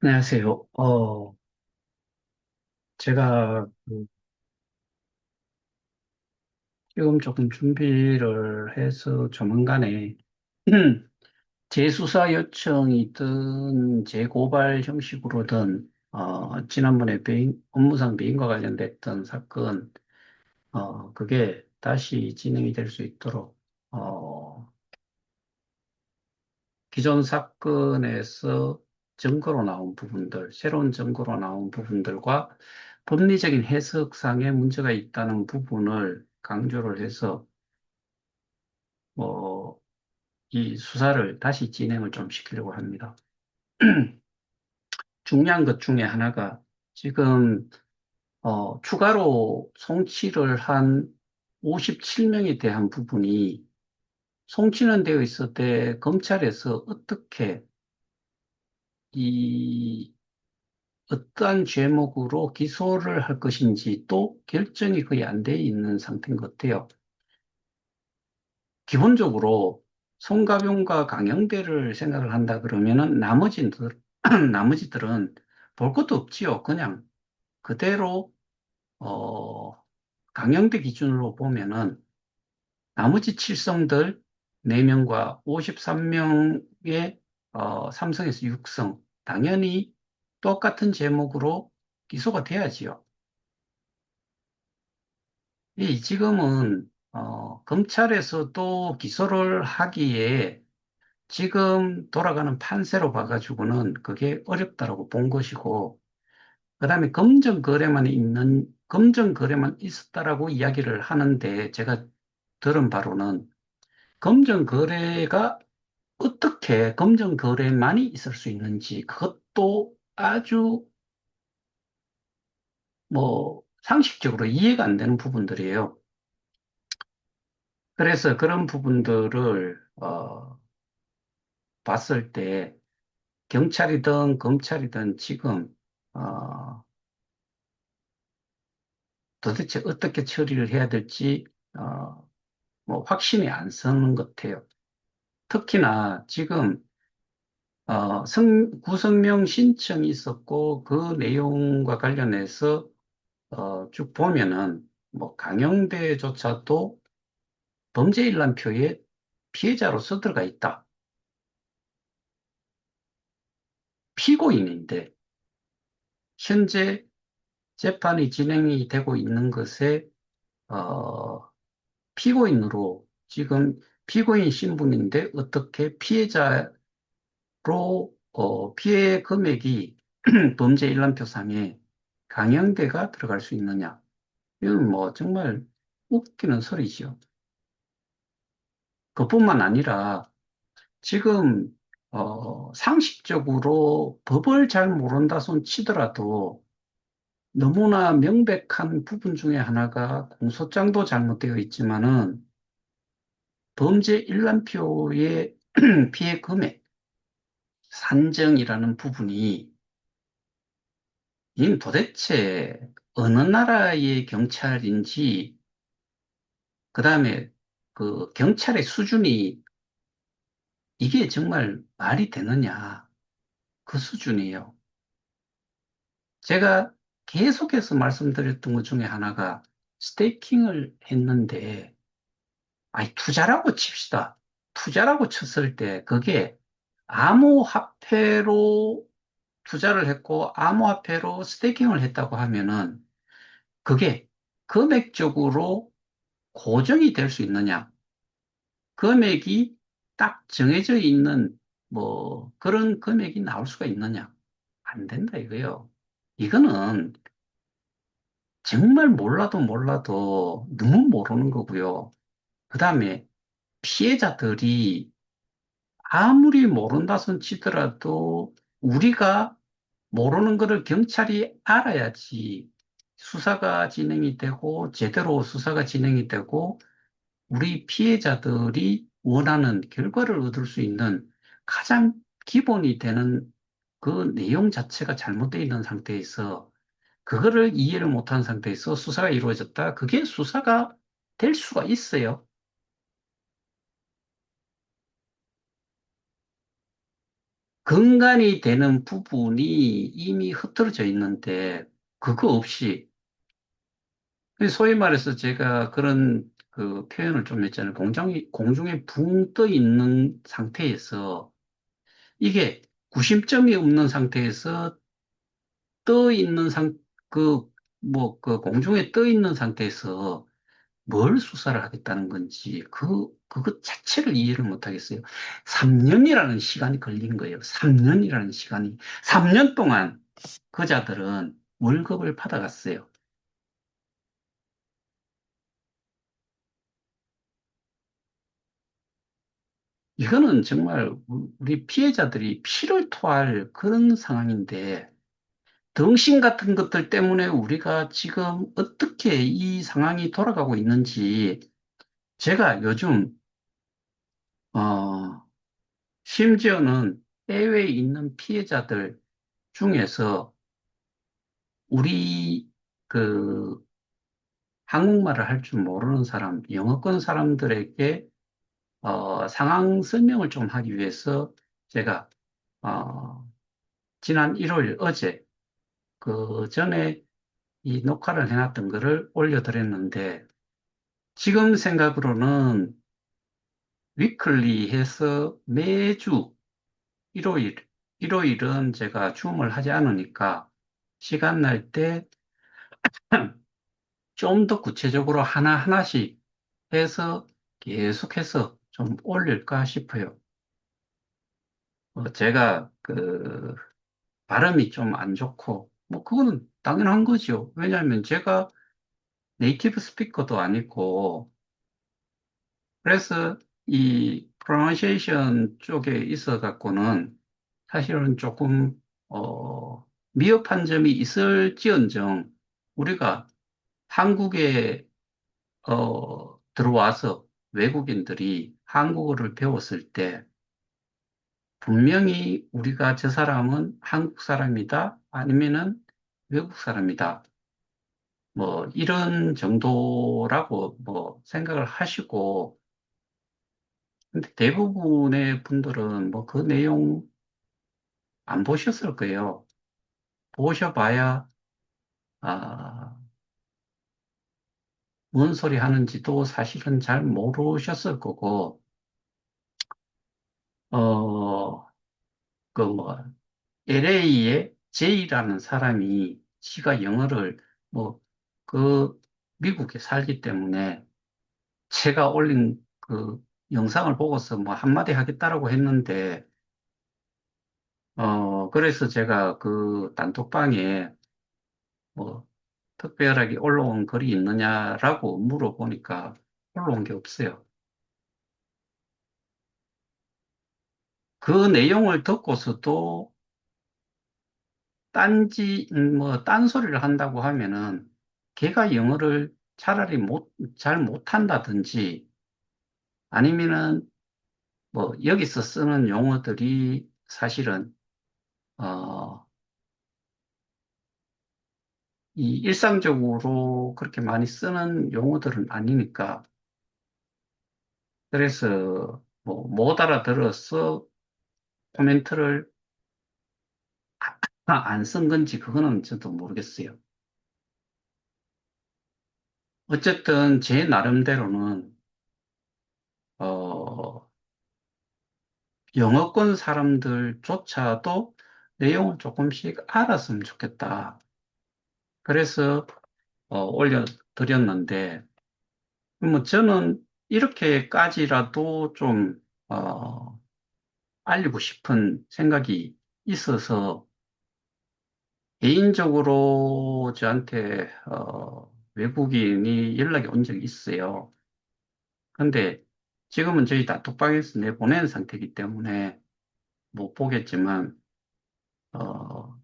안녕하세요. 제가 지금 조금 준비를 해서 조만간에 재수사 요청이든 재고발 형식으로든 지난번에 업무상 배임과 관련됐던 사건, 그게 다시 진행이 될 수 있도록 기존 사건에서 증거로 나온 부분들, 새로운 증거로 나온 부분들과 법리적인 해석상의 문제가 있다는 부분을 강조를 해서 어, 이 수사를 다시 진행을 좀 시키려고 합니다. 중요한 것 중에 하나가 지금 추가로 송치를 한 57명에 대한 부분이 송치는 되어 있을 때 검찰에서 어떻게 이 어떠한 죄목으로 기소를 할 것인지 또 결정이 거의 안 돼 있는 상태인 것 같아요. 기본적으로 송가병과 강영대를 생각을 한다 그러면은 나머지들은 볼 것도 없지요. 그냥 그대로, 어, 강영대 기준으로 보면은 나머지 칠성들 4명과 53명의 삼성에서 육성, 당연히 똑같은 제목으로 기소가 돼야지요. 지금은 검찰에서 또 기소를 하기에 지금 돌아가는 판세로 봐가지고는 그게 어렵다라고 본 것이고, 그다음에 검정 거래만 있었다라고 이야기를 하는데 제가 들은 바로는 검정 거래가 어떻게 검정 거래만이 있을 수 있는지 그것도 아주 뭐 상식적으로 이해가 안 되는 부분들이에요. 그래서 그런 부분들을 봤을 때 경찰이든 검찰이든 지금 어, 도대체 어떻게 처리를 해야 될지 어, 뭐 확신이 안 서는 것 같아요. 특히나 지금 구성명 신청이 있었고 그 내용과 관련해서 쭉 보면은 뭐 강영대조차도 범죄 일람표에 피해자로서 들어가 있다. 피고인인데 현재 재판이 진행이 되고 있는 것에 어, 피고인으로 지금 피고인 신분인데 어떻게 피해자로 피해 금액이 범죄 일람표상에 강형대가 들어갈 수 있느냐? 이건 뭐 정말 웃기는 소리죠. 그뿐만 아니라 지금 상식적으로 법을 잘 모른다 손 치더라도 너무나 명백한 부분 중에 하나가 공소장도 잘못되어 있지만은 범죄 일람표의 피해 금액 산정이라는 부분이 이 도대체 어느 나라의 경찰인지 그다음에 그 경찰의 수준이 이게 정말 말이 되느냐 그 수준이에요. 제가 계속해서 말씀드렸던 것 중에 하나가 스테이킹을 했는데 아니 투자라고 칩시다. 투자라고 쳤을 때 그게 암호화폐로 투자를 했고 암호화폐로 스테이킹을 했다고 하면은 그게 금액적으로 고정이 될 수 있느냐? 금액이 딱 정해져 있는 뭐 그런 금액이 나올 수가 있느냐? 안 된다 이거요. 이거는 정말 몰라도 너무 모르는 거고요. 그다음에 피해자들이 아무리 모른다 손 치더라도 우리가 모르는 거를 경찰이 알아야지 수사가 진행이 되고 제대로 수사가 진행이 되고 우리 피해자들이 원하는 결과를 얻을 수 있는 가장 기본이 되는 그 내용 자체가 잘못되어 있는 상태에서 그거를 이해를 못한 상태에서 수사가 이루어졌다. 그게 수사가 될 수가 있어요. 근간이 되는 부분이 이미 흐트러져 있는데, 그거 없이, 소위 말해서 제가 그런 그 표현을 좀 했잖아요. 공중에 붕 떠 있는 상태에서, 이게 구심점이 없는 상태에서 떠 있는 그 공중에 떠 있는 상태에서 뭘 수사를 하겠다는 건지, 그것 자체를 이해를 못 하겠어요. 3년이라는 시간이 걸린 거예요. 3년이라는 시간이. 3년 동안 그자들은 월급을 받아갔어요. 이거는 정말 우리 피해자들이 피를 토할 그런 상황인데, 등신 같은 것들 때문에 우리가 지금 어떻게 이 상황이 돌아가고 있는지, 제가 요즘, 어, 심지어는 해외에 있는 피해자들 중에서 우리 그 한국말을 할 줄 모르는 사람, 영어권 사람들에게 상황 설명을 좀 하기 위해서 제가 어, 지난 일요일 어제 그 전에 이 녹화를 해놨던 거를 올려드렸는데 지금 생각으로는 위클리 해서 매주 일요일, 일요일은 제가 줌을 하지 않으니까 시간 날 때 좀 더 구체적으로 하나하나씩 해서 계속해서 좀 올릴까 싶어요. 제가 그 발음이 좀 안 좋고, 뭐 그거는 당연한 거죠. 왜냐하면 제가 네이티브 스피커도 아니고, 그래서 이 프로나운시에이션 쪽에 있어 갖고는 사실은 조금 미흡한 점이 있을지언정 우리가 한국에 들어와서 외국인들이 한국어를 배웠을 때 분명히 우리가 저 사람은 한국 사람이다 아니면은 외국 사람이다 뭐 이런 정도라고 뭐 생각을 하시고 근데 대부분의 분들은 뭐 그 내용 안 보셨을 거예요. 보셔봐야 아, 뭔 소리 하는지도 사실은 잘 모르셨을 거고 그 뭐 LA의 제이라는 사람이 지가 영어를 뭐 그 미국에 살기 때문에 제가 올린 그 영상을 보고서 뭐 한마디 하겠다라고 했는데 그래서 제가 그 단톡방에 뭐 특별하게 올라온 글이 있느냐라고 물어보니까 올라온 게 없어요. 그 내용을 듣고서도 뭐 딴소리를 한다고 하면은 걔가 영어를 차라리 잘 못한다든지 아니면은 뭐 여기서 쓰는 용어들이 사실은 어, 이 일상적으로 그렇게 많이 쓰는 용어들은 아니니까 그래서 뭐 못 알아들어서 코멘트를 안 쓴 건지 그거는 저도 모르겠어요. 어쨌든 제 나름대로는 어, 영어권 사람들조차도 내용을 조금씩 알았으면 좋겠다. 그래서 올려드렸는데 뭐 저는 이렇게까지라도 좀 알리고 싶은 생각이 있어서 개인적으로 저한테 외국인이 연락이 온 적이 있어요. 근데 지금은 저희 단톡방에서 내보낸 상태이기 때문에 못 보겠지만 어,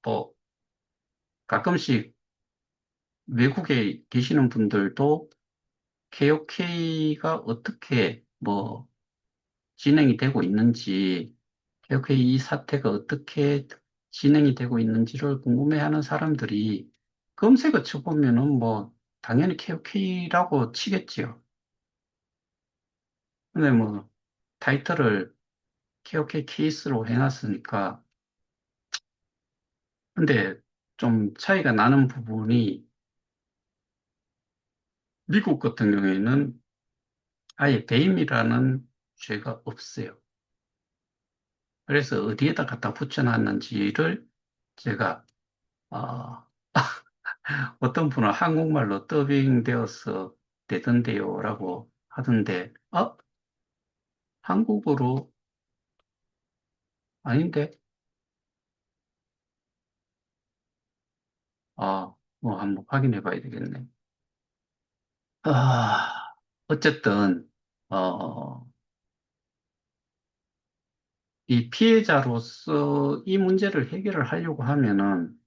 뭐 가끔씩 외국에 계시는 분들도 KOK가 어떻게 뭐 진행이 되고 있는지, KOK 이 사태가 어떻게 진행이 되고 있는지를 궁금해하는 사람들이 검색어 쳐보면은 뭐 당연히 KOK라고 치겠지요. 근데 뭐 타이틀을 오케이 케이스로 해놨으니까. 근데 좀 차이가 나는 부분이 미국 같은 경우에는 아예 배임이라는 죄가 없어요. 그래서 어디에다 갖다 붙여놨는지를 제가 어, 어떤 분은 한국말로 더빙되어서 되던데요라고 하던데, 한국어로 아닌데, 뭐 한번 확인해 봐야 되겠네. 어쨌든 어, 이 피해자로서 이 문제를 해결을 하려고 하면은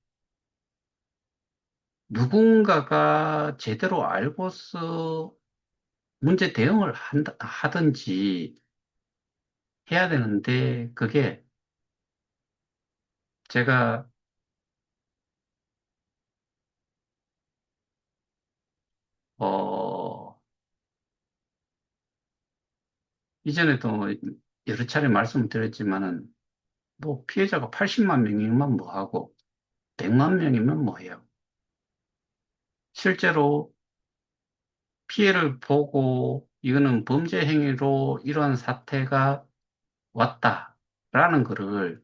누군가가 제대로 알고서 문제 대응을 하든지 해야 되는데, 그게 제가 어, 이전에도 여러 차례 말씀을 드렸지만은, 뭐 피해자가 80만 명이면 뭐하고 100만 명이면 뭐해요. 실제로 피해를 보고 이거는 범죄 행위로 이러한 사태가 왔다라는 거를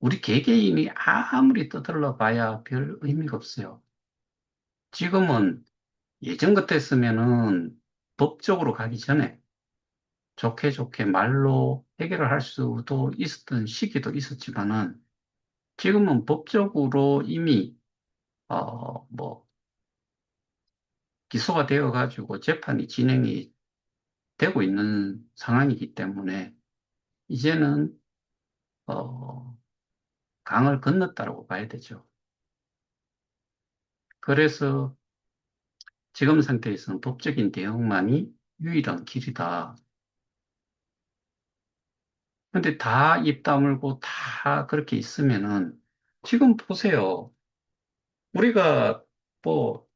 우리 개개인이 아무리 떠들러 봐야 별 의미가 없어요. 지금은 예전 같았으면은 법적으로 가기 전에 좋게 좋게 말로 해결을 할 수도 있었던 시기도 있었지만은, 지금은 법적으로 이미 뭐 기소가 되어 가지고 재판이 진행이 되고 있는 상황이기 때문에 이제는 어, 강을 건넜다라고 봐야 되죠. 그래서 지금 상태에서는 법적인 대응만이 유일한 길이다. 근데 다 입 다물고 다 그렇게 있으면은, 지금 보세요. 우리가 뭐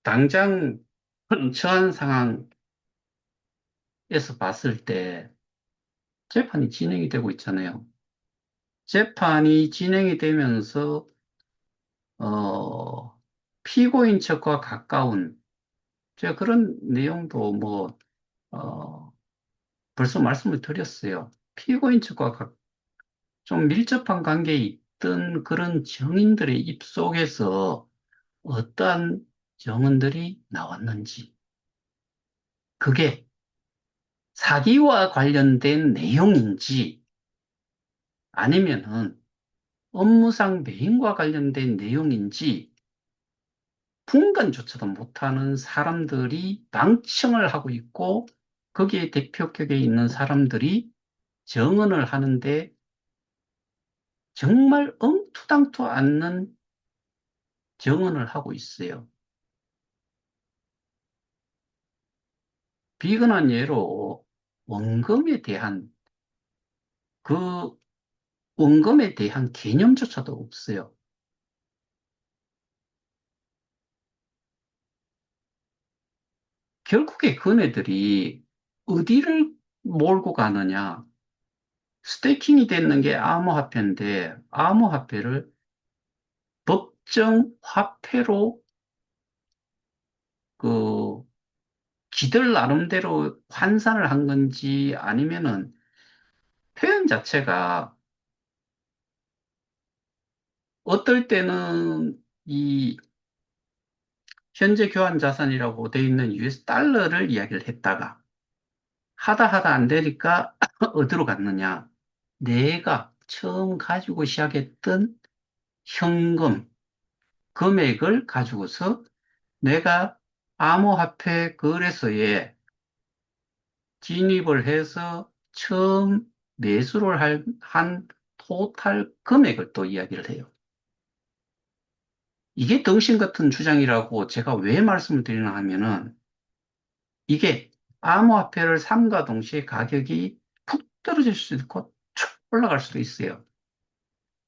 당장 처한 상황에서 봤을 때 재판이 진행이 되고 있잖아요. 재판이 진행이 되면서 어, 피고인 측과 가까운, 제가 그런 내용도 뭐 벌써 말씀을 드렸어요. 피고인 측과 좀 밀접한 관계에 있던 그런 증인들의 입속에서 어떠한 증언들이 나왔는지, 그게 사기와 관련된 내용인지 아니면은 업무상 배임과 관련된 내용인지 분간조차도 못하는 사람들이 방청을 하고 있고, 거기에 대표격에 있는 사람들이 증언을 하는데 정말 엉투당투 않는 증언을 하고 있어요. 비근한 예로 원금에 대한, 그 원금에 대한 개념조차도 없어요. 결국에 그네들이 어디를 몰고 가느냐? 스테이킹이 됐는 게 암호화폐인데, 암호화폐를 법정 화폐로 그 지들 나름대로 환산을 한 건지, 아니면은 표현 자체가 어떨 때는 이 현재 교환 자산이라고 돼 있는 US 달러를 이야기를 했다가 하다 하다 안 되니까 어디로 갔느냐? 내가 처음 가지고 시작했던 현금 금액을 가지고서 내가 암호화폐 거래소에 진입을 해서 처음 매수를 한 토탈 금액을 또 이야기를 해요. 이게 덩신 같은 주장이라고 제가 왜 말씀을 드리나 하면은, 이게 암호화폐를 삼가 동시에 가격이 푹 떨어질 수도 있고 쭉 올라갈 수도 있어요.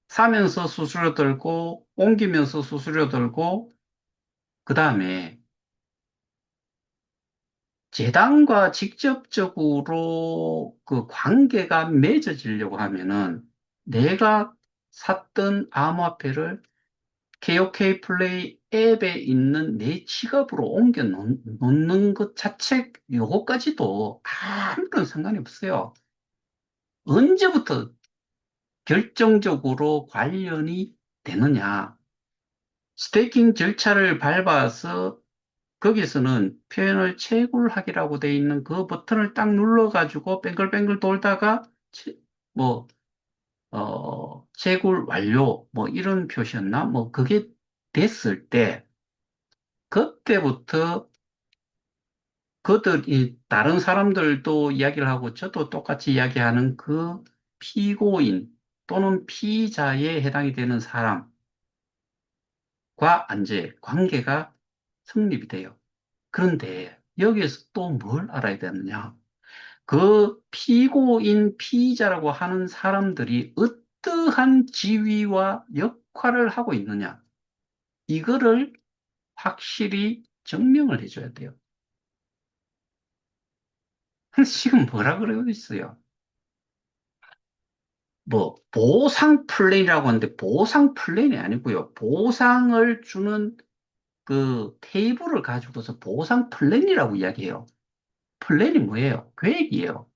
사면서 수수료 들고 옮기면서 수수료 들고, 그 다음에 재단과 직접적으로 그 관계가 맺어지려고 하면은 내가 샀던 암호화폐를 KOK 플레이 앱에 있는 내 지갑으로 옮겨 놓는 것 자체, 요거까지도 아무런 상관이 없어요. 언제부터 결정적으로 관련이 되느냐. 스테이킹 절차를 밟아서 거기서는 표현을 채굴하기라고 돼 있는 그 버튼을 딱 눌러가지고 뱅글뱅글 돌다가 뭐, 채굴 완료, 뭐 이런 표시였나? 뭐 그게 됐을 때, 그때부터 그들이 다른 사람들도 이야기를 하고 저도 똑같이 이야기하는 그 피고인 또는 피의자에 해당이 되는 사람과 이제 관계가 성립이 돼요. 그런데 여기에서 또 뭘 알아야 되느냐? 그 피고인, 피의자라고 하는 사람들이 어떠한 지위와 역할을 하고 있느냐? 이거를 확실히 증명을 해줘야 돼요. 지금 뭐라 그러고 있어요? 뭐, 보상 플랜이라고 하는데, 보상 플랜이 아니고요. 보상을 주는 그 테이블을 가지고서 보상 플랜이라고 이야기해요. 플랜이 뭐예요? 계획이에요.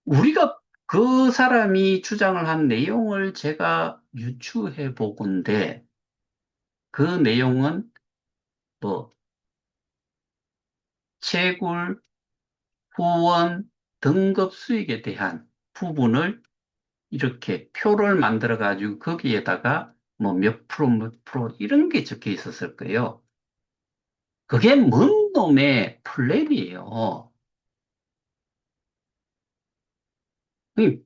우리가 그 사람이 주장을 한 내용을 제가 유추해 보건데, 그 내용은 뭐, 채굴, 후원, 등급 수익에 대한 부분을 이렇게 표를 만들어 가지고 거기에다가 뭐 몇 프로, 몇 프로 이런 게 적혀 있었을 거예요. 그게 뭔 놈의 플랜이에요. 그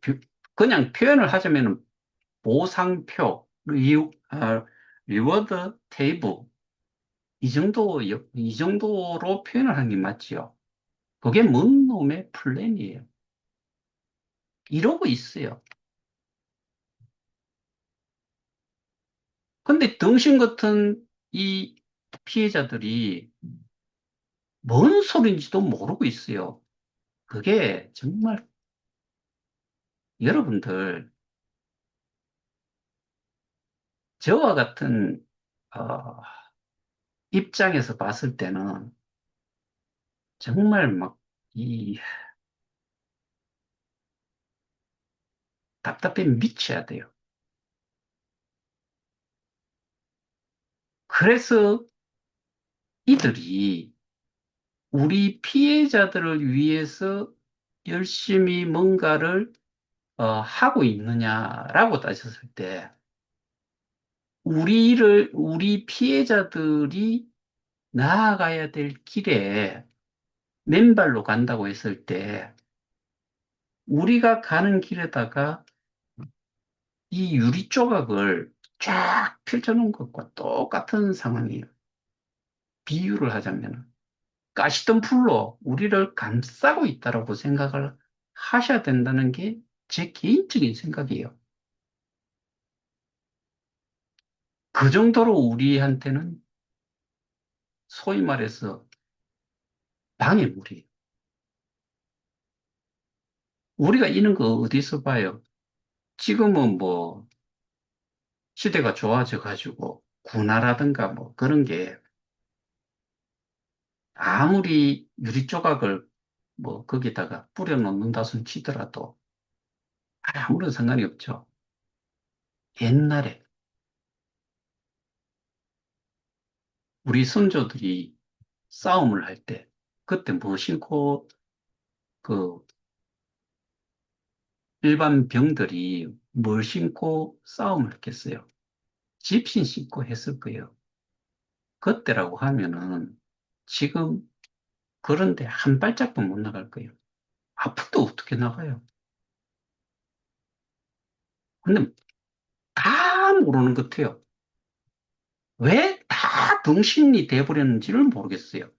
그냥 표현을 하자면 보상표, 리워드 테이블 이 정도로 표현을 하는 게 맞지요. 그게 뭔 놈의 플랜이에요. 이러고 있어요. 근데 등신 같은 이 피해자들이 뭔 소린지도 모르고 있어요. 그게 정말 여러분들 저와 같은 어, 입장에서 봤을 때는 정말 막 이 답답해 미쳐야 돼요. 그래서 이들이 우리 피해자들을 위해서 열심히 뭔가를 하고 있느냐라고 따졌을 때 우리 피해자들이 나아가야 될 길에 맨발로 간다고 했을 때 우리가 가는 길에다가 이 유리 조각을 쫙 펼쳐놓은 것과 똑같은 상황이에요. 비유를 하자면 가시덤 풀로 우리를 감싸고 있다라고 생각을 하셔야 된다는 게 제 개인적인 생각이에요. 그 정도로 우리한테는 소위 말해서 방해물이에요. 우리가 이런 거 어디서 봐요? 지금은 뭐 시대가 좋아져 가지고 군화라든가 뭐 그런 게 아무리 유리 조각을 뭐 거기다가 뿌려 놓는다 손 치더라도 아무런 상관이 없죠. 옛날에 우리 선조들이 싸움을 할 때 그때 뭐 신고 그 일반 병들이 뭘 신고 싸움을 했겠어요? 집신 신고 했을 거예요. 그때라고 하면은 지금 그런데 한 발짝도 못 나갈 거예요. 아픈데 어떻게 나가요? 근데 다 모르는 것 같아요. 왜 다 병신이 돼버렸는지를 모르겠어요.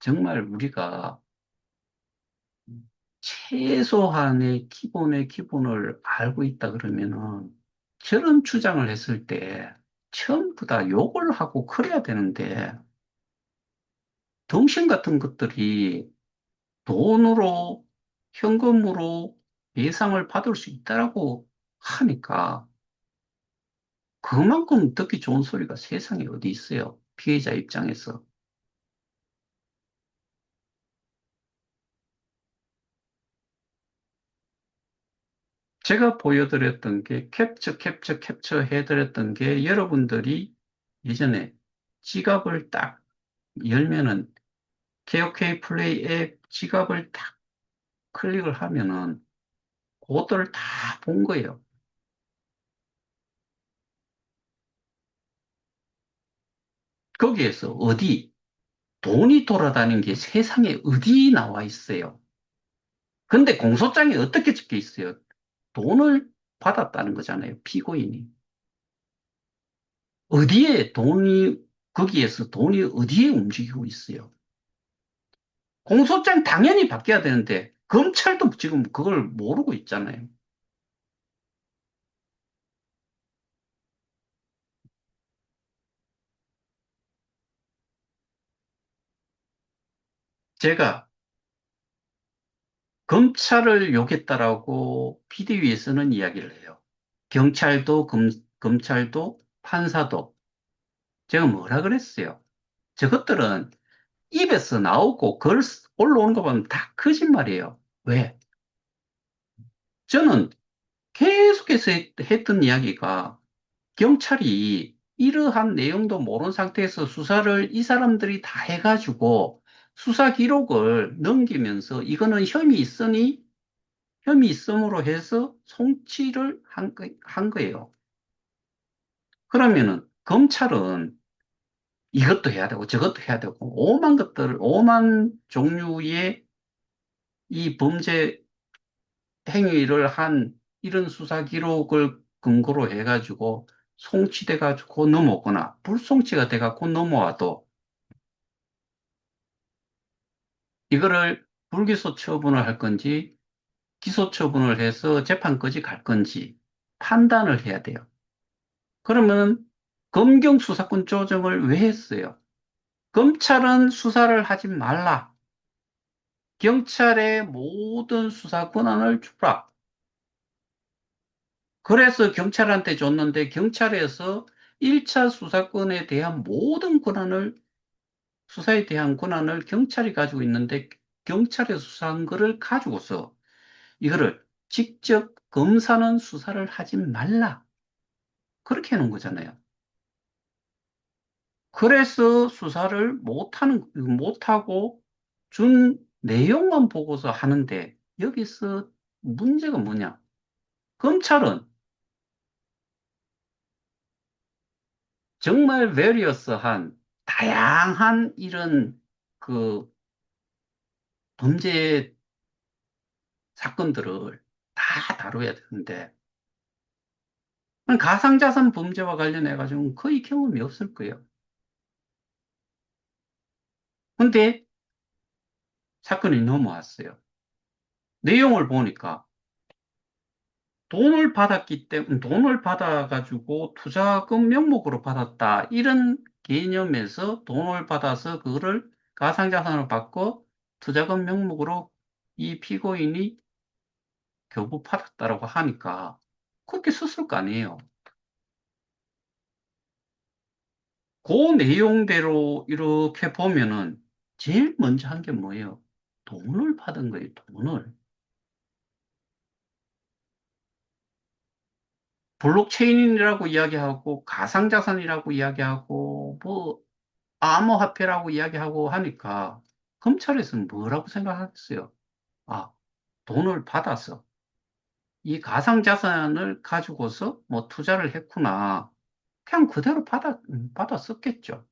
정말 우리가 최소한의 기본의 기본을 알고 있다 그러면은 저런 주장을 했을 때 전부 다 욕을 하고 그래야 되는데 덩신 같은 것들이 돈으로 현금으로 배상을 받을 수 있다라고 하니까 그만큼 듣기 좋은 소리가 세상에 어디 있어요? 피해자 입장에서. 제가 보여드렸던 게 캡처 해드렸던 게 여러분들이 예전에 지갑을 딱 열면은 KOK 플레이 앱 지갑을 딱 클릭을 하면은 그것들을 다 본 거예요. 거기에서 어디 돈이 돌아다니는 게 세상에 어디 나와 있어요. 근데 공소장에 어떻게 적혀 있어요? 돈을 받았다는 거잖아요. 피고인이. 어디에 돈이, 거기에서 돈이 어디에 움직이고 있어요. 공소장 당연히 바뀌어야 되는데, 검찰도 지금 그걸 모르고 있잖아요. 제가 검찰을 욕했다라고 비대위에서는 이야기를 해요. 경찰도, 검찰도, 판사도. 제가 뭐라 그랬어요? 저것들은 입에서 나오고 글 올라오는 거 보면 다 거짓말이에요. 왜? 저는 계속해서 했던 이야기가 경찰이 이러한 내용도 모르는 상태에서 수사를 이 사람들이 다 해가지고 수사 기록을 넘기면서 이거는 혐의 있으니 혐의 있음으로 해서 송치를 한 거예요. 그러면은 검찰은 이것도 해야 되고 저것도 해야 되고 오만 것들을 오만 종류의 이 범죄 행위를 한 이런 수사 기록을 근거로 해가지고 송치돼가지고 넘어오거나 불송치가 돼갖고 넘어와도 이거를 불기소 처분을 할 건지 기소 처분을 해서 재판까지 갈 건지 판단을 해야 돼요. 그러면 검경 수사권 조정을 왜 했어요? 검찰은 수사를 하지 말라. 경찰의 모든 수사 권한을 주라. 그래서 경찰한테 줬는데 경찰에서 1차 수사권에 대한 모든 권한을, 수사에 대한 권한을 경찰이 가지고 있는데 경찰에 수사한 거를 가지고서 이거를 직접 검사는 수사를 하지 말라. 그렇게 해놓은 거잖아요. 그래서 수사를 못하고 준 내용만 보고서 하는데 여기서 문제가 뭐냐? 검찰은 정말 베리어스한 다양한 이런 그 범죄 사건들을 다 다뤄야 되는데 가상자산 범죄와 관련해 가지고는 거의 경험이 없을 거예요. 근데 사건이 넘어왔어요. 내용을 보니까 돈을 받아가지고 투자금 명목으로 받았다. 이런 개념에서 돈을 받아서 그거를 가상자산으로 바꿔 투자금 명목으로 이 피고인이 교부받았다라고 하니까 그렇게 썼을 거 아니에요. 그 내용대로 이렇게 보면은 제일 먼저 한 게 뭐예요? 돈을 받은 거예요, 돈을. 블록체인이라고 이야기하고, 가상자산이라고 이야기하고, 뭐, 암호화폐라고 이야기하고 하니까, 검찰에서는 뭐라고 생각하겠어요? 아, 돈을 받아서, 이 가상자산을 가지고서 뭐 투자를 했구나. 그냥 그대로 받아 썼겠죠.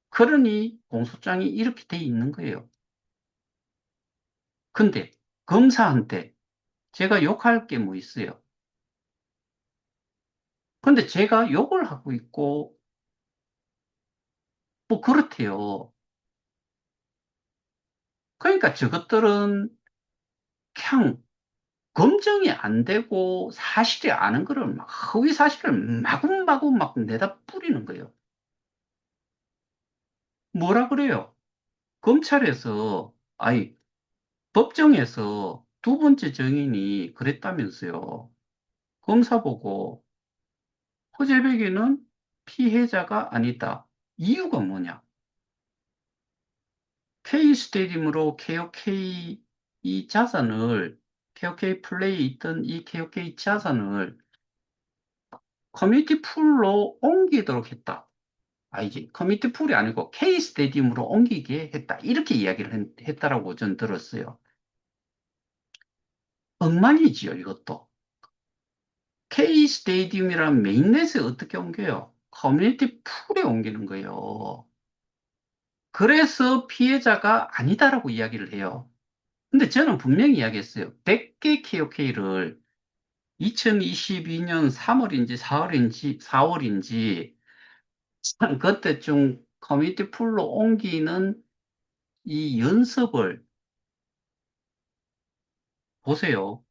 그러니 공소장이 이렇게 돼 있는 거예요. 근데 검사한테 제가 욕할 게 뭐 있어요? 근데 제가 욕을 하고 있고, 뭐 그렇대요. 그러니까 저것들은 그냥 검증이 안 되고 사실이 아는 거를 막 허위 사실을 마구마구 막 내다 뿌리는 거예요. 뭐라 그래요? 검찰에서, 아니, 법정에서 두 번째 증인이 그랬다면서요. 검사 보고 호재백이는 피해자가 아니다. 이유가 뭐냐? K스테디움으로 KOK 이 자산을, KOK 플레이에 있던 이 KOK 자산을 커뮤니티 풀로 옮기도록 했다. 아니지. 커뮤니티 풀이 아니고 K스테디움으로 옮기게 했다. 이렇게 이야기를 했다라고 전 들었어요. 엉망이지요, 이것도. K스테디움이란 메인넷에 어떻게 옮겨요? 커뮤니티 풀에 옮기는 거예요. 그래서 피해자가 아니다라고 이야기를 해요. 근데 저는 분명히 이야기했어요. 100개 KOK를 2022년 3월인지 4월인지 그때쯤 커뮤니티 풀로 옮기는 이 연습을 보세요.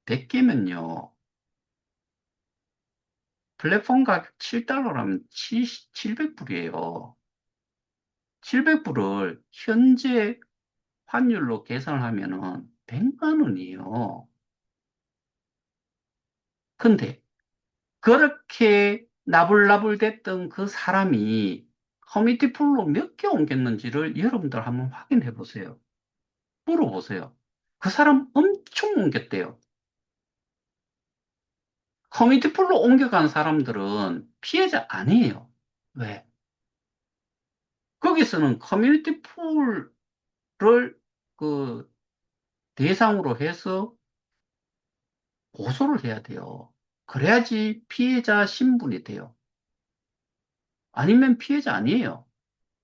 100개면요. 플랫폼 가격 7달러라면 700불이에요. 700불을 현재 환율로 계산을 하면은 100만 원이에요. 근데 그렇게 나불나불 됐던 그 사람이 커뮤니티 풀로 몇 개 옮겼는지를 여러분들 한번 확인해 보세요. 물어보세요. 그 사람 엄청 옮겼대요. 커뮤니티 풀로 옮겨간 사람들은 피해자 아니에요. 왜? 거기서는 커뮤니티 풀을 그 대상으로 해서 고소를 해야 돼요. 그래야지 피해자 신분이 돼요. 아니면 피해자 아니에요.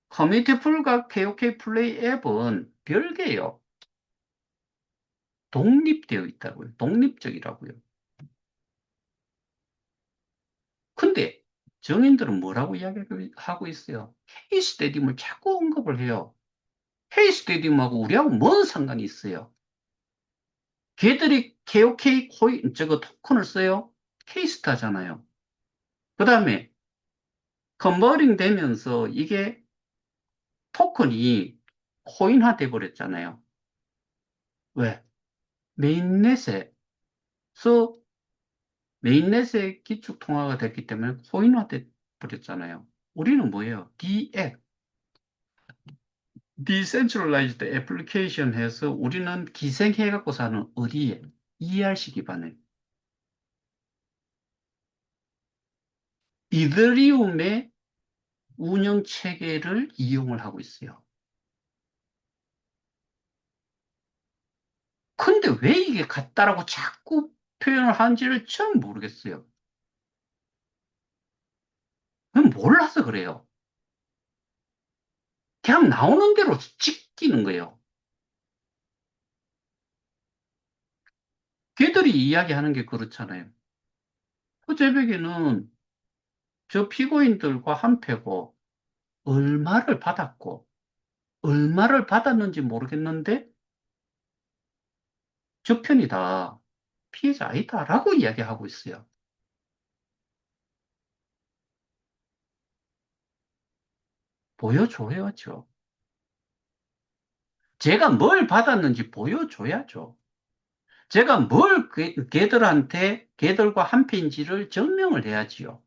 커뮤니티 풀과 KOK 플레이 앱은 별개예요. 독립되어 있다고요. 독립적이라고요. 근데 정인들은 뭐라고 이야기하고 있어요? 헤이 스테디움을 자꾸 언급을 해요. 헤이 스테디움하고 우리하고 뭔 상관이 있어요? 걔들이 KOK 코인, 저거 토큰을 써요? 케이스타잖아요. 그 다음에 컨버링 되면서 이게 토큰이 코인화 돼 버렸잖아요. 왜? 메인넷에서 메인넷의 기축 통화가 됐기 때문에 코인화 돼 버렸잖아요. 우리는 뭐예요? DX, Decentralized Application 해서 우리는 기생해갖고 사는 어디에? ERC 기반에. 이더리움의 운영 체계를 이용을 하고 있어요. 근데 왜 이게 같다라고 자꾸 표현을 하는지를 전 모르겠어요. 그냥 몰라서 그래요. 그냥 나오는 대로 찍기는 거예요. 걔들이 이야기하는 게 그렇잖아요. 호재백에는 저 피고인들과 한패고 얼마를 받았고 얼마를 받았는지 모르겠는데 저 편이다. 피해자 아니다라고 이야기하고 있어요. 보여줘야죠. 제가 뭘 받았는지 보여줘야죠. 제가 뭘 걔들과 한패인지를 증명을 해야지요.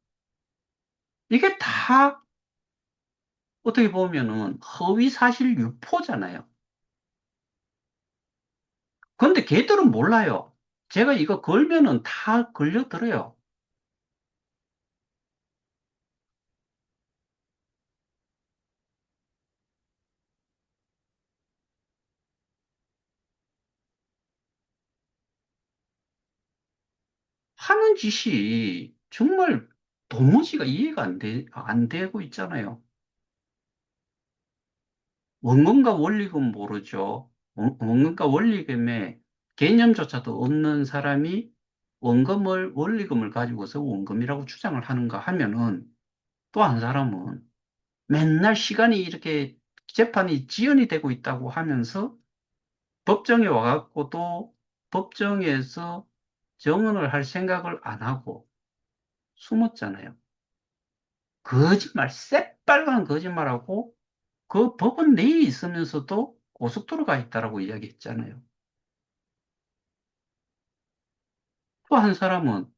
이게 다 어떻게 보면은 허위 사실 유포잖아요. 근데 걔들은 몰라요. 제가 이거 걸면은 다 걸려들어요. 하는 짓이 정말 도무지가 이해가 안 되고 있잖아요. 원금과 원리금 모르죠. 원금과 원리금의 개념조차도 없는 사람이 원리금을 가지고서 원금이라고 주장을 하는가 하면은 또 한 사람은 맨날 시간이 이렇게 재판이 지연이 되고 있다고 하면서 법정에 와갖고도 법정에서 정언을 할 생각을 안 하고 숨었잖아요. 거짓말, 새빨간 거짓말하고 그 법원 내에 있으면서도 고속도로가 있다라고 이야기했잖아요. 또 한 사람은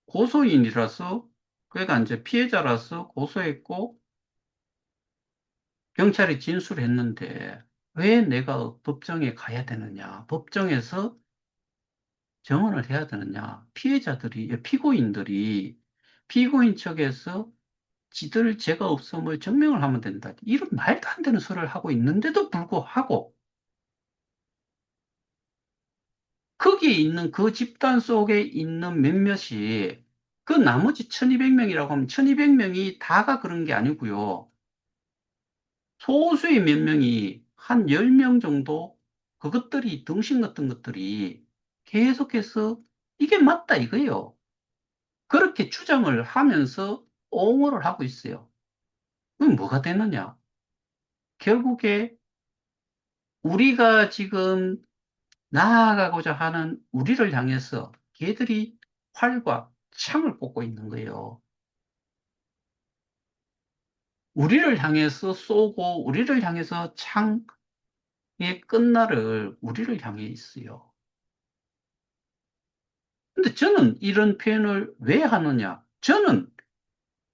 고소인이라서, 그러니까 이제 피해자라서 고소했고 경찰이 진술했는데 왜 내가 법정에 가야 되느냐? 법정에서 정언을 해야 되느냐? 피고인들이 피고인 측에서 지들 죄가 없음을 증명을 하면 된다. 이런 말도 안 되는 소리를 하고 있는데도 불구하고 거기에 있는 그 집단 속에 있는 몇몇이 그 나머지 1200명이라고 하면 1200명이 다가 그런 게 아니고요. 소수의 몇 명이 한 10명 정도 그것들이 등신 같은 것들이 계속해서 이게 맞다 이거예요. 그렇게 주장을 하면서 옹호를 하고 있어요. 그럼 뭐가 되느냐? 결국에 우리가 지금 나아가고자 하는 우리를 향해서 걔들이 활과 창을 꽂고 있는 거예요. 우리를 향해서 쏘고 우리를 향해서 창의 끝날을 우리를 향해 있어요. 근데 저는 이런 표현을 왜 하느냐? 저는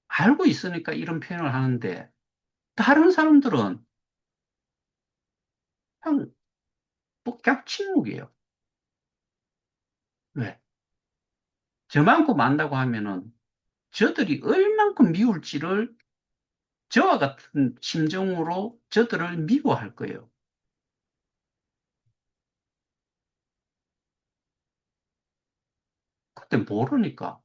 알고 있으니까 이런 표현을 하는데 다른 사람들은 그냥, 그냥 침묵이에요. 왜? 저만큼 안다고 하면은 저들이 얼만큼 미울지를 저와 같은 심정으로 저들을 미워할 거예요. 그때 모르니까.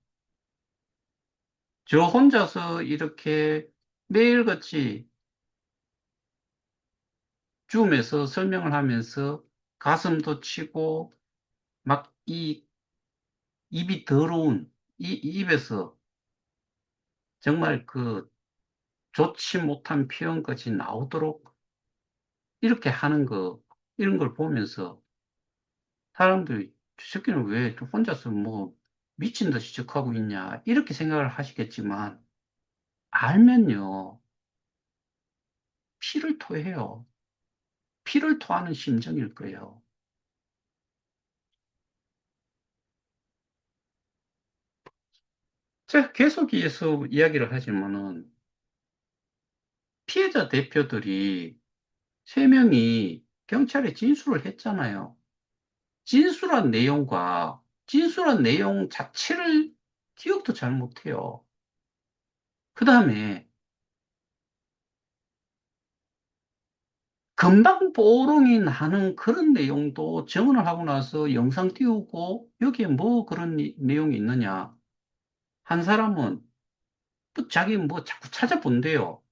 저 혼자서 이렇게 매일같이 줌에서 설명을 하면서 가슴도 치고 막 이 입이 더러운 이 입에서 정말 그 좋지 못한 표현까지 나오도록 이렇게 하는 거, 이런 걸 보면서 사람들이 저 새끼는 왜 혼자서 뭐 미친 듯이 척하고 있냐, 이렇게 생각을 하시겠지만, 알면요, 피를 토해요. 피를 토하는 심정일 거예요. 제가 계속 해서 이야기를 하지만은, 피해자 대표들이 세 명이 경찰에 진술을 했잖아요. 진술한 내용 자체를 기억도 잘 못해요. 그 다음에 금방 뽀롱이 나는 그런 내용도 정언을 하고 나서 영상 띄우고 여기에 뭐 그런 내용이 있느냐. 한 사람은 뭐 자기 뭐 자꾸 찾아본대요.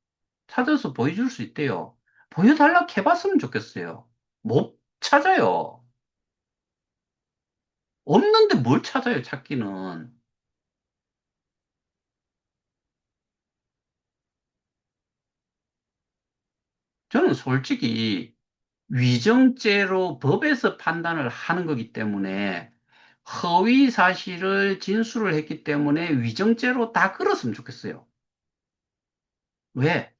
찾아서 보여줄 수 있대요. 보여달라 해봤으면 좋겠어요. 못 찾아요. 없는데 뭘 찾아요, 찾기는. 저는 솔직히 위정죄로 법에서 판단을 하는 거기 때문에 허위 사실을 진술을 했기 때문에 위정죄로 다 끌었으면 좋겠어요. 왜?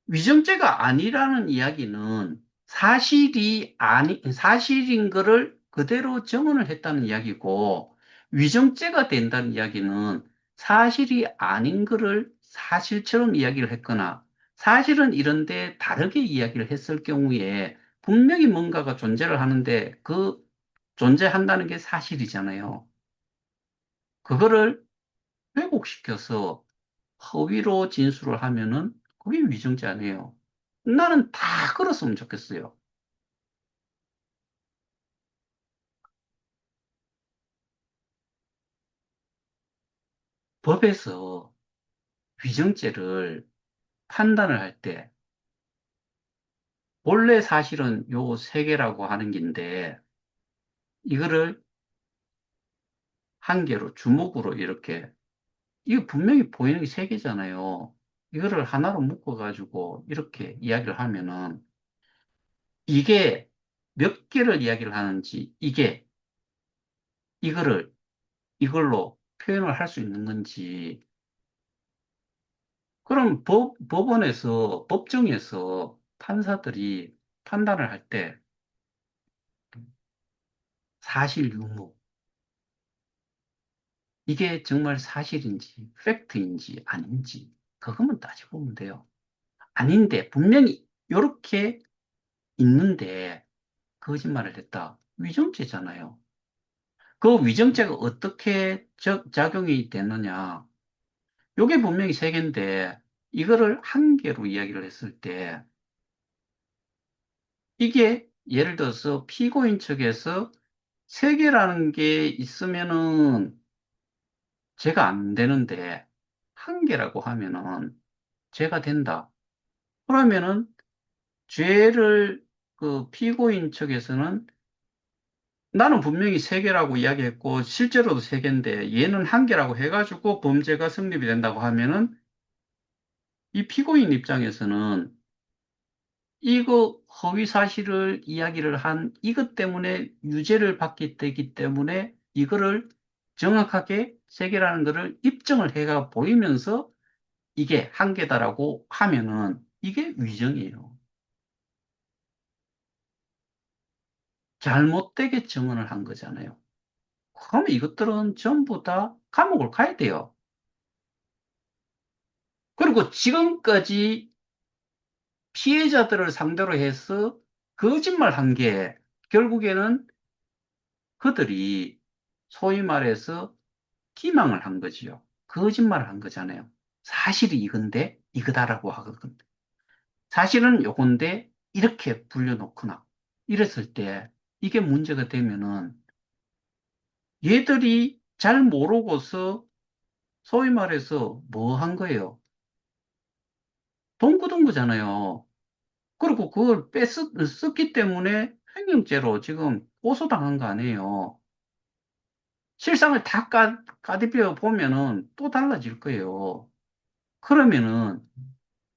위정죄가 아니라는 이야기는 사실인 거를 그대로 정언을 했다는 이야기고, 위정죄가 된다는 이야기는 사실이 아닌 거를 사실처럼 이야기를 했거나, 사실은 이런데 다르게 이야기를 했을 경우에 분명히 뭔가가 존재를 하는데 그 존재한다는 게 사실이잖아요. 그거를 왜곡시켜서 허위로 진술을 하면은 그게 위정죄 아니에요. 나는 다 걸었으면 좋겠어요. 법에서 위정죄를 판단을 할 때, 본래 사실은 요 세 개라고 하는 긴데, 이거를 한 개로, 주먹으로 이렇게, 이거 분명히 보이는 게 세 개잖아요. 이거를 하나로 묶어가지고 이렇게 이야기를 하면은 이게 몇 개를 이야기를 하는지, 이거를, 이걸로 표현을 할 수 있는 건지, 그럼 법원에서, 법정에서 판사들이 판단을 할 때 사실 유무, 이게 정말 사실인지, 팩트인지 아닌지, 그것만 따지고 보면 돼요. 아닌데, 분명히 이렇게 있는데, 거짓말을 했다. 위정죄잖아요. 그 위정죄가 어떻게 작용이 되느냐. 요게 분명히 세 개인데, 이거를 한 개로 이야기를 했을 때, 이게 예를 들어서 피고인 측에서 세 개라는 게 있으면은 죄가 안 되는데, 한 개라고 하면은 죄가 된다. 그러면은 죄를 그 피고인 측에서는 나는 분명히 세 개라고 이야기했고 실제로도 세 개인데 얘는 한 개라고 해가지고 범죄가 성립이 된다고 하면은 이 피고인 입장에서는 이거 허위 사실을 이야기를 한 이것 때문에 유죄를 받게 되기 때문에 이거를 정확하게 세 개라는 거를 입증을 해가 보이면서 이게 한 개다라고 하면은 이게 위정이에요. 잘못되게 증언을 한 거잖아요. 그러면 이것들은 전부 다 감옥을 가야 돼요. 그리고 지금까지 피해자들을 상대로 해서 거짓말 한 게 결국에는 그들이 소위 말해서 기망을 한 거지요. 거짓말을 한 거잖아요. 사실이 이건데 이거다라고 하거든. 사실은 요건데 이렇게 불려놓거나 이랬을 때 이게 문제가 되면은 얘들이 잘 모르고서 소위 말해서 뭐 한 거예요? 돈 굳은 거잖아요. 그리고 그걸 썼기 때문에 횡령죄로 지금 고소당한 거 아니에요. 실상을 다 까디뼈 보면은 또 달라질 거예요. 그러면은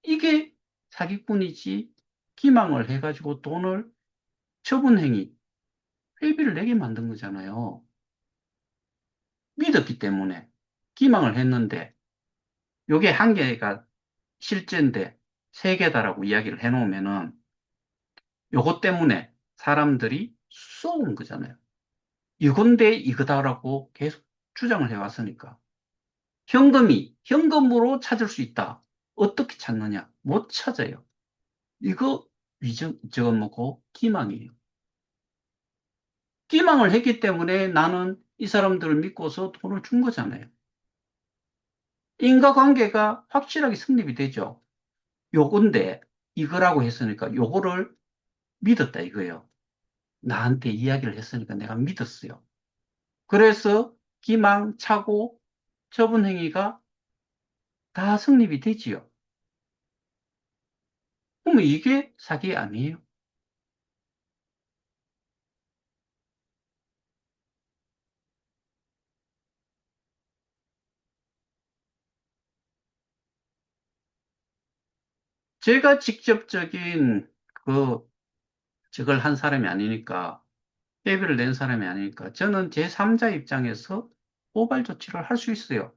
이게 사기꾼이지 기망을 해가지고 돈을 처분행위, 회비를 내게 만든 거잖아요. 믿었기 때문에 기망을 했는데 요게 한 개가 실제인데 세 개다라고 이야기를 해놓으면은 요것 때문에 사람들이 쏘은 거잖아요. 이건데 이거다라고 계속 주장을 해왔으니까. 현금으로 찾을 수 있다. 어떻게 찾느냐? 못 찾아요. 이거 저거 뭐고 기망이에요. 기망을 했기 때문에 나는 이 사람들을 믿고서 돈을 준 거잖아요. 인과관계가 확실하게 성립이 되죠. 요건데 이거라고 했으니까 요거를 믿었다 이거예요. 나한테 이야기를 했으니까 내가 믿었어요. 그래서 기망, 착오, 처분 행위가 다 성립이 되지요. 그러면 이게 사기 아니에요? 제가 직접적인 그, 저걸 한 사람이 아니니까, 회비를 낸 사람이 아니니까, 저는 제3자 입장에서 고발 조치를 할 수 있어요.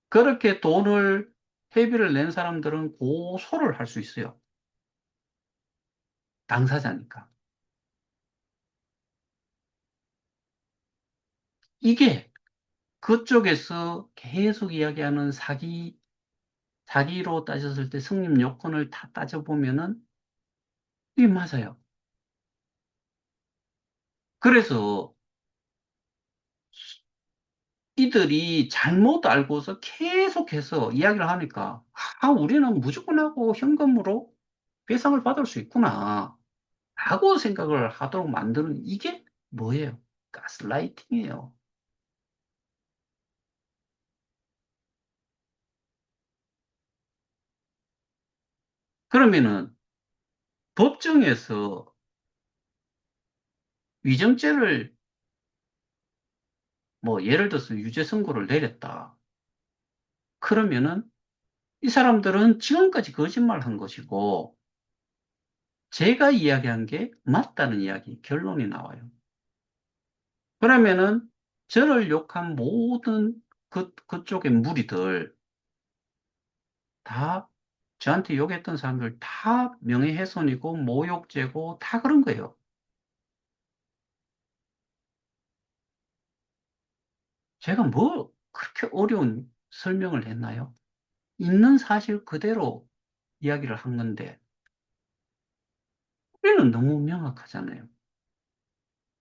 그렇게 회비를 낸 사람들은 고소를 할 수 있어요. 당사자니까. 이게 그쪽에서 계속 이야기하는 사기로 따졌을 때 성립 요건을 다 따져보면은 이게 맞아요. 그래서 이들이 잘못 알고서 계속해서 이야기를 하니까, 우리는 무조건 하고 현금으로 배상을 받을 수 있구나. 라고 생각을 하도록 만드는 이게 뭐예요? 가스라이팅이에요. 그러면은 법정에서 위정죄를 뭐 예를 들어서 유죄 선고를 내렸다. 그러면은 이 사람들은 지금까지 거짓말 한 것이고, 제가 이야기한 게 맞다는 이야기, 결론이 나와요. 그러면은, 저를 욕한 모든 그쪽의 무리들, 다, 저한테 욕했던 사람들 다 명예훼손이고, 모욕죄고, 다 그런 거예요. 제가 뭐, 그렇게 어려운 설명을 했나요? 있는 사실 그대로 이야기를 한 건데, 우리는 너무 명확하잖아요.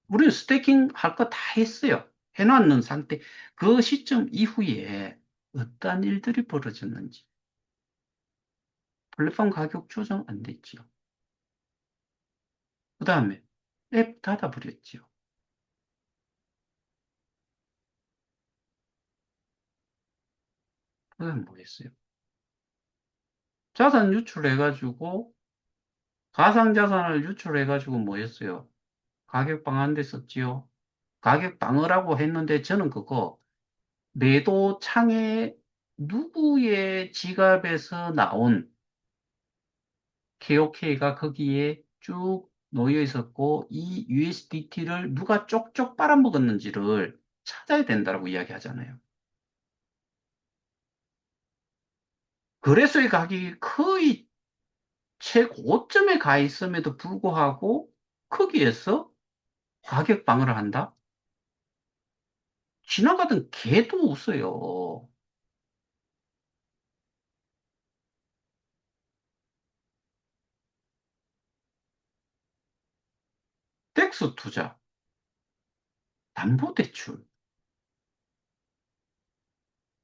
우리는 스테이킹 할 거 다 했어요. 해놨는 상태. 그 시점 이후에 어떠한 일들이 벌어졌는지. 플랫폼 가격 조정 안 됐지요. 그 다음에 앱 닫아버렸지요. 그다음 뭐 했어요? 자산 유출해가지고, 가상자산을 유출해가지고 뭐 했어요? 가격 방어한 데 썼지요. 가격 방어라고 했는데 저는 그거 매도 창에 누구의 지갑에서 나온 KOK가 거기에 쭉 놓여 있었고, 이 USDT를 누가 쪽쪽 빨아먹었는지를 찾아야 된다고 이야기하잖아요. 거래소의 가격이 거의 최고점에 가 있음에도 불구하고 거기에서 가격 방어를 한다? 지나가던 개도 웃어요. 덱스 투자, 담보대출,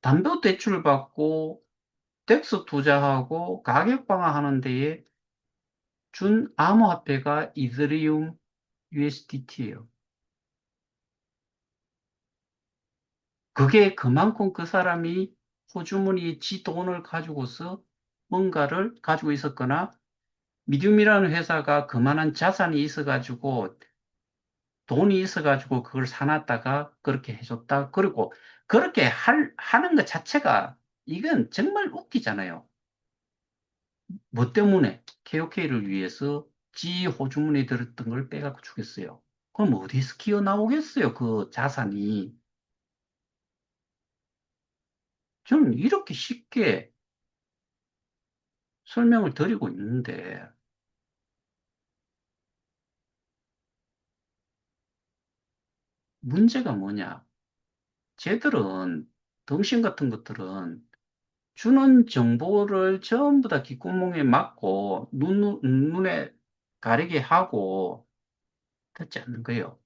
담보대출 받고 덱스 투자하고 가격 방어하는 데에 준 암호화폐가 이더리움 USDT예요. 그게 그만큼 그 사람이 호주머니에 지 돈을 가지고서 뭔가를 가지고 있었거나 미디움이라는 회사가 그만한 자산이 있어가지고 돈이 있어가지고 그걸 사놨다가 그렇게 해줬다. 그리고 그렇게 하는 것 자체가 이건 정말 웃기잖아요. 뭐 때문에? KOK를 위해서 지 호주머니 들었던 걸 빼갖고 주겠어요. 그럼 어디서 기어 나오겠어요? 그 자산이. 저는 이렇게 쉽게 설명을 드리고 있는데 문제가 뭐냐? 쟤들은 덩신 같은 것들은 주는 정보를 전부 다 귓구멍에 막고 눈에 가리게 하고 듣지 않는 거예요.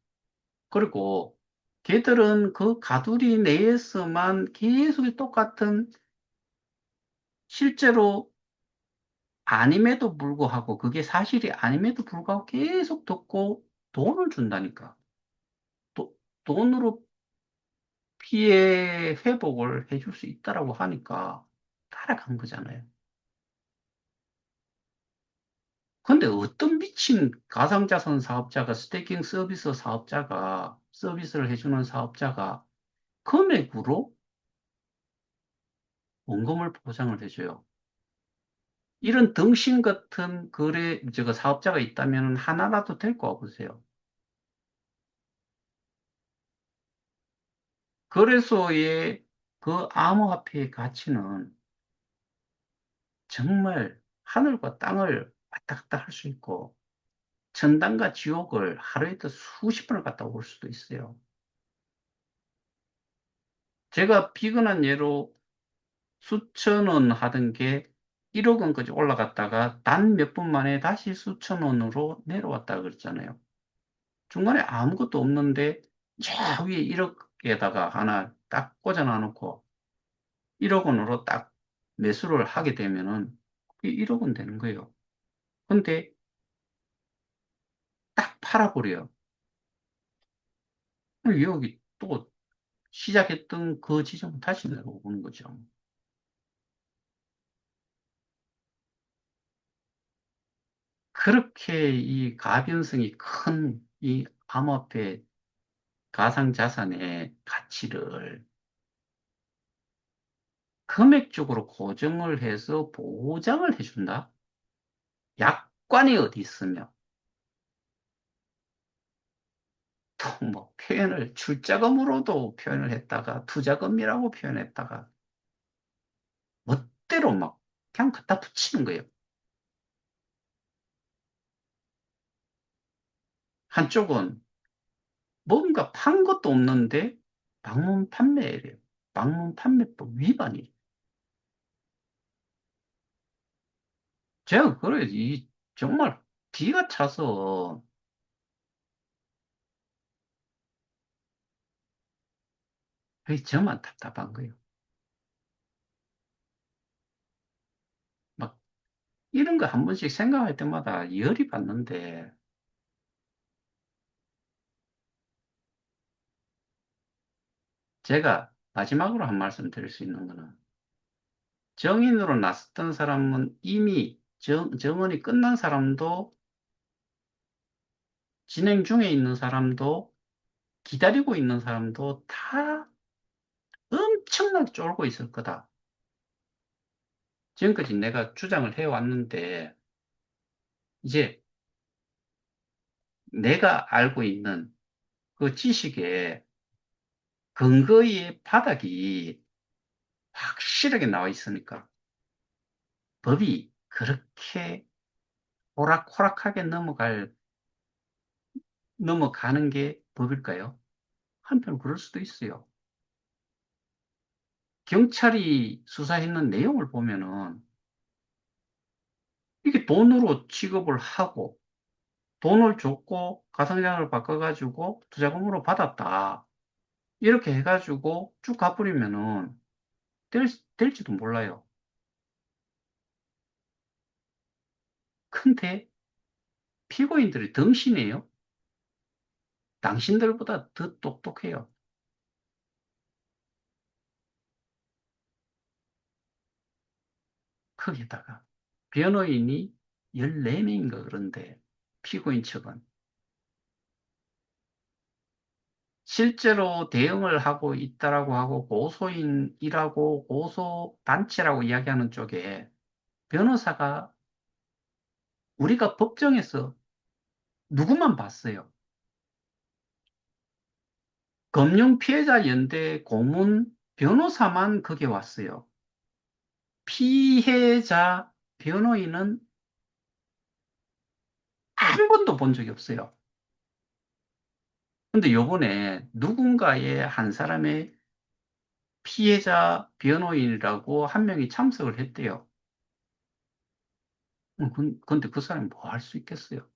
그리고 걔들은 그 가두리 내에서만 계속 똑같은 실제로 아님에도 불구하고 그게 사실이 아님에도 불구하고 계속 듣고 돈을 준다니까. 또 돈으로 피해 회복을 해줄 수 있다라고 하니까 따라간 거잖아요. 근데 어떤 미친 가상자산 사업자가 스테이킹 서비스 사업자가 서비스를 해주는 사업자가 금액으로 원금을 보장을 해줘요. 이런 덩신 같은 저거 사업자가 있다면 하나라도 데리고 와보세요. 거래소의 그 암호화폐의 가치는 정말 하늘과 땅을 왔다 갔다 할 수 있고 천당과 지옥을 하루에 또 수십 번을 갔다 올 수도 있어요. 제가 비근한 예로 수천 원 하던 게 1억 원까지 올라갔다가 단 몇 분 만에 다시 수천 원으로 내려왔다 그랬잖아요. 중간에 아무것도 없는데 저 위에 1억에다가 하나 딱 꽂아놔 놓고 1억 원으로 딱 매수를 하게 되면은 그게 1억 원 되는 거예요. 근데 딱 팔아버려요. 그럼 여기 또 시작했던 그 지점 다시 내려오는 거죠. 그렇게 이 가변성이 큰 이 암호화폐 가상자산의 가치를 금액적으로 고정을 해서 보장을 해준다? 약관이 어디 있으며, 또 뭐 표현을 출자금으로도 표현을 했다가 투자금이라고 표현했다가 멋대로 막 그냥 갖다 붙이는 거예요. 한쪽은 뭔가 판 것도 없는데 방문 판매래요. 방문 판매법 위반이. 제가 그래 이 정말 기가 차서 저만 답답한 거예요. 막 이런 거 한 번씩 생각할 때마다 열이 받는데 제가 마지막으로 한 말씀 드릴 수 있는 거는 정인으로 나섰던 사람은 이미 정언이 끝난 사람도 진행 중에 있는 사람도 기다리고 있는 사람도 다 엄청나게 쫄고 있을 거다. 지금까지 내가 주장을 해왔는데 이제 내가 알고 있는 그 지식의 근거의 바닥이 확실하게 나와 있으니까 법이 그렇게 호락호락하게 넘어가는 게 법일까요? 한편 그럴 수도 있어요. 경찰이 수사했는 내용을 보면은 이게 돈으로 취급을 하고 돈을 줬고 가상자산을 바꿔가지고 투자금으로 받았다. 이렇게 해가지고 쭉 갚으려면은 될, 될지도 몰라요. 근데 피고인들이 덩신해요. 당신들보다 더 똑똑해요. 거기다가 변호인이 14명인가 그런데 피고인 측은 실제로 대응을 하고 있다라고 하고 고소인이라고 고소단체라고 이야기하는 쪽에 변호사가 우리가 법정에서 누구만 봤어요. 금융피해자연대 고문 변호사만 거기 왔어요. 피해자 변호인은 한 번도 본 적이 없어요. 근데 요번에 누군가의 한 사람의 피해자 변호인이라고 한 명이 참석을 했대요. 근데 그 사람이 뭐 할 수 있겠어요?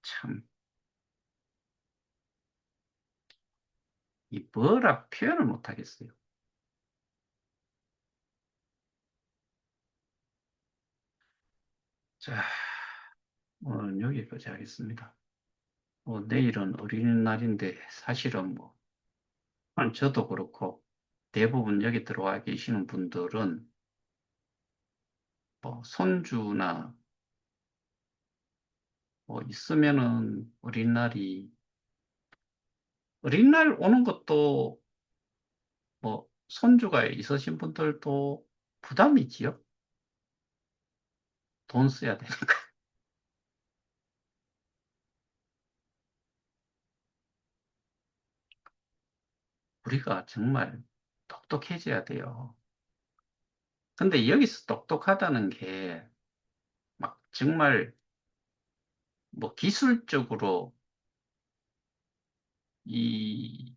참, 이 뭐라 표현을 못 하겠어요. 자, 오늘 여기까지 하겠습니다. 내일은 어린이날인데 사실은 뭐, 저도 그렇고 대부분 여기 들어와 계시는 분들은 뭐 손주나 뭐 있으면은 어린날 오는 것도 뭐 손주가 있으신 분들도 부담이지요. 돈 써야 되니까. 우리가 정말 똑똑해져야 돼요. 근데 여기서 똑똑하다는 게 막 정말 뭐 기술적으로 이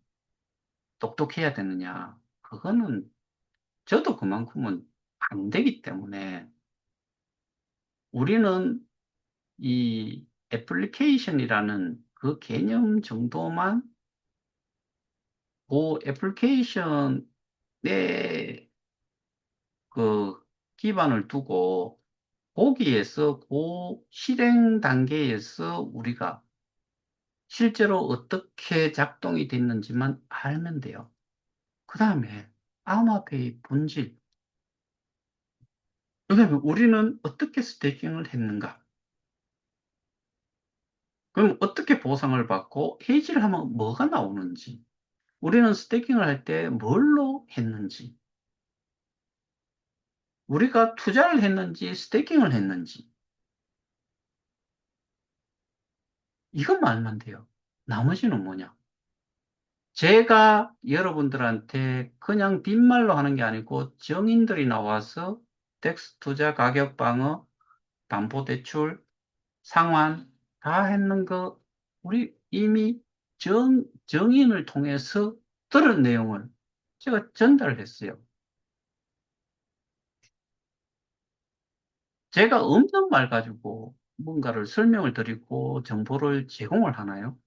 똑똑해야 되느냐. 그거는 저도 그만큼은 안 되기 때문에 우리는 이 애플리케이션이라는 그 개념 정도만 그 애플리케이션에 그 기반을 두고 거기에서 그 실행 단계에서 우리가 실제로 어떻게 작동이 됐는지만 알면 돼요. 그 다음에 암호화폐의 본질, 그 다음에 우리는 어떻게 스테이킹을 했는가? 그럼 어떻게 보상을 받고 해지를 하면 뭐가 나오는지, 우리는 스테이킹을 할 때 뭘로 했는지, 우리가 투자를 했는지 스테이킹을 했는지, 이것만 알면 돼요. 나머지는 뭐냐? 제가 여러분들한테 그냥 빈말로 하는 게 아니고 정인들이 나와서 텍스 투자 가격 방어, 담보대출, 상환 다 했는 거 우리 이미 정인을 통해서 들은 내용을 제가 전달을 했어요. 제가 없는 말 가지고 뭔가를 설명을 드리고 정보를 제공을 하나요?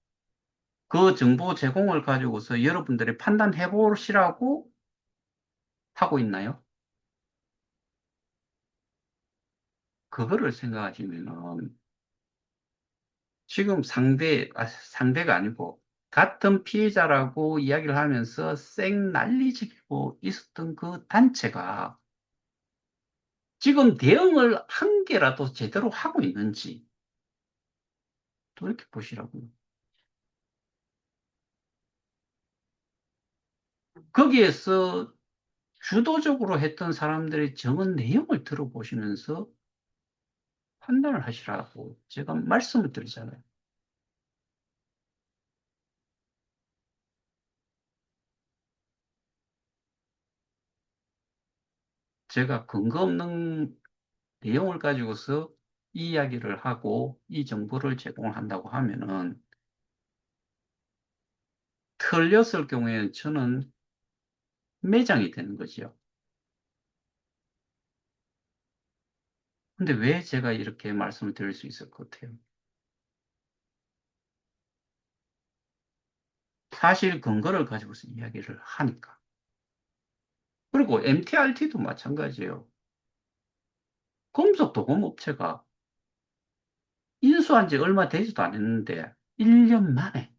그 정보 제공을 가지고서 여러분들이 판단해 보시라고 하고 있나요? 그거를 생각하시면은 지금 상대가 아니고 같은 피해자라고 이야기를 하면서 쌩 난리치고 있었던 그 단체가 지금 대응을 한 개라도 제대로 하고 있는지 또 이렇게 보시라고요. 거기에서 주도적으로 했던 사람들의 적은 내용을 들어보시면서 판단을 하시라고 제가 말씀을 드리잖아요. 제가 근거 없는 내용을 가지고서 이 이야기를 하고 이 정보를 제공한다고 하면은 틀렸을 경우에는 저는 매장이 되는 거죠. 근데 왜 제가 이렇게 말씀을 드릴 수 있을 것 같아요? 사실 근거를 가지고서 이야기를 하니까. 그리고 MTRT도 마찬가지예요. 금속 도금업체가 인수한 지 얼마 되지도 않았는데 1년 만에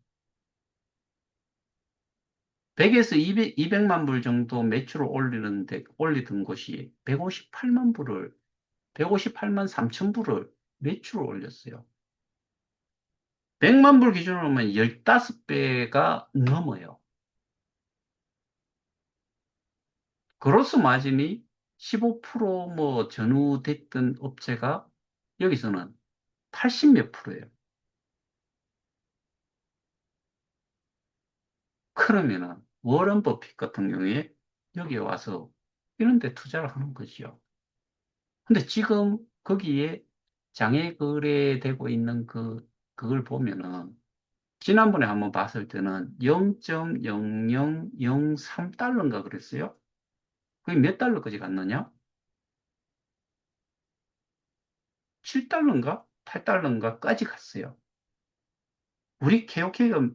100에서 200만 불 정도 매출을 올리던 것이 158만 불을, 158만 3천 불을 매출을 올렸어요. 100만 불 기준으로 하면 15배가 넘어요. 그로스 마진이 15%뭐 전후됐던 업체가 여기서는 80 몇 프로예요. 그러면은 워런 버핏 같은 경우에 여기에 와서 이런 데 투자를 하는 거지요. 근데 지금 거기에 장외 거래되고 있는 그걸 보면은 지난번에 한번 봤을 때는 0.0003달러인가 그랬어요. 그게 몇 달러까지 갔느냐? 7달러인가? 8달러인가까지 갔어요. 우리 케오케이가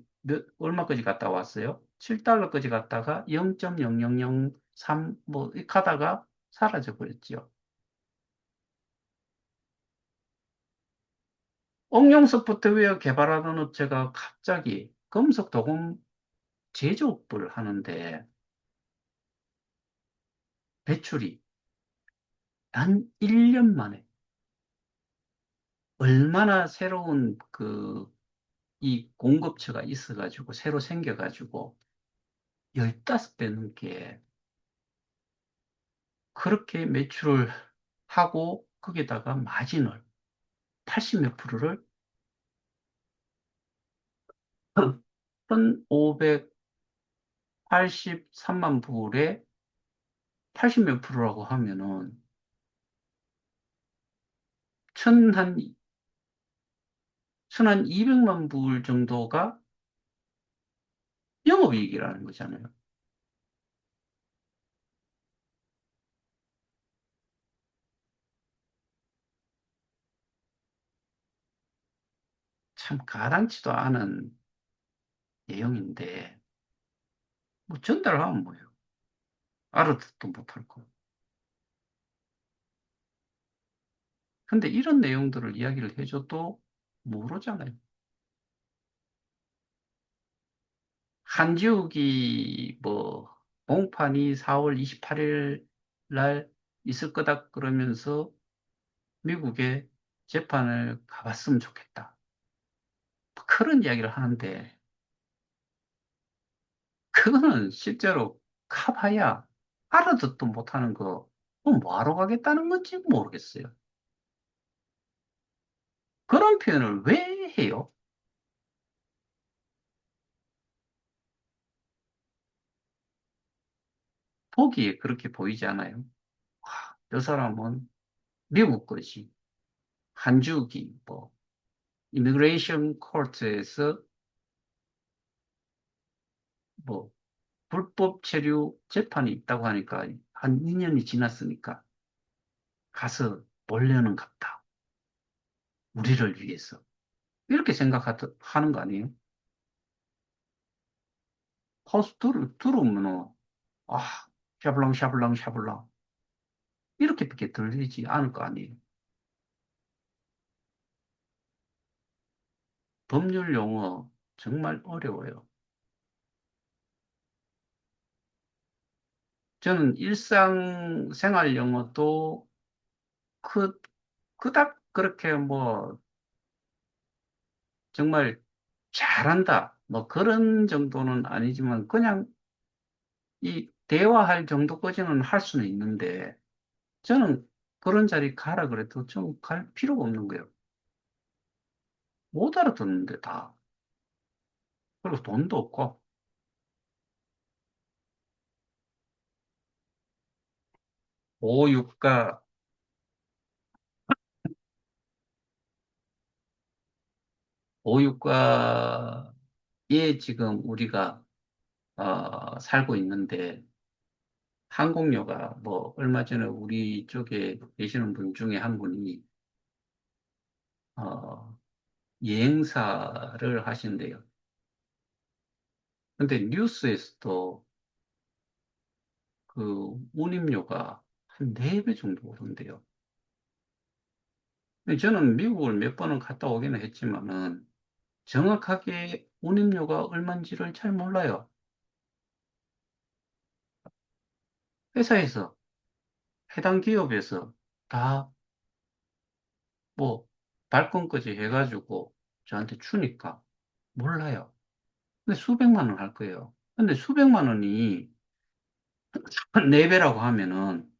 얼마까지 갔다 왔어요? 7달러까지 갔다가 0.0003 뭐 이렇게 가다가 사라져 버렸죠. 응용 소프트웨어 개발하는 업체가 갑자기 금속 도금 제조업을 하는데 매출이 단 1년 만에 얼마나 새로운 이 공급처가 있어가지고 새로 생겨가지고 15배 넘게 그렇게 매출을 하고 거기다가 마진을 80 몇 프로를 1583만 불에 80 몇 프로라고 하면은 천 한, 천 200만 불 정도가 영업이익이라는 거잖아요. 참 가당치도 않은 내용인데 뭐 전달하면 뭐예요? 알아듣도 못할 거. 근데 이런 내용들을 이야기를 해줘도 모르잖아요. 한지욱이 뭐 공판이 4월 28일 날 있을 거다 그러면서 미국에 재판을 가봤으면 좋겠다. 그런 이야기를 하는데, 그거는 실제로 가봐야 알아듣도 못하는 거, 뭐하러 가겠다는 건지 모르겠어요. 그런 표현을 왜 해요? 보기에 그렇게 보이지 않아요? 저 사람은 미국 거지. 한 주기, 뭐, 이미그레이션 코트에서 뭐, 불법 체류 재판이 있다고 하니까 한 2년이 지났으니까 가서 몰려는 갔다. 우리를 위해서. 이렇게 생각하는 거 아니에요? 허스 들으면, 아, 샤블랑, 샤블랑, 샤블랑. 이렇게밖에 들리지 않을 거 아니에요. 법률 용어 정말 어려워요. 저는 일상생활 영어도 그, 그닥 그렇게 뭐, 정말 잘한다. 뭐 그런 정도는 아니지만 그냥 이 대화할 정도까지는 할 수는 있는데 저는 그런 자리 가라 그래도 좀 갈 필요가 없는 거예요. 못 알아듣는데 다. 그리고 돈도 없고 오육가 오육가에 지금 우리가 살고 있는데 항공료가 뭐 얼마 전에 우리 쪽에 계시는 분 중에 한 분이 어, 여행사를 하신대요. 근데 뉴스에서도 그 운임료가 한 4배 정도 오른대요. 근데 저는 미국을 몇 번은 갔다 오기는 했지만은 정확하게 운임료가 얼마인지를 잘 몰라요. 회사에서, 해당 기업에서 다 뭐 발권까지 해가지고 저한테 주니까 몰라요. 근데 수백만 원 할 거예요. 근데 수백만 원이 4배라고 하면은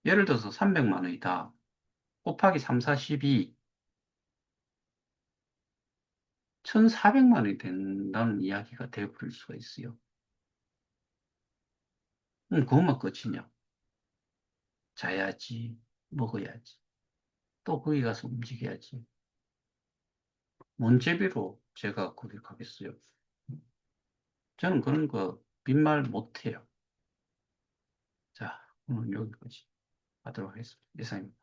예를 들어서 300만 원이다. 곱하기 3, 4, 12, 1,400만 원이 된다는 이야기가 되어버릴 수가 있어요. 그것만 끝이냐. 자야지, 먹어야지, 또 거기 가서 움직여야지. 뭔 재미로 제가 거기 가겠어요. 저는 그런 거 빈말 못해요. 자, 오늘 여기까지 하도록 하겠습니다. 이상입니다.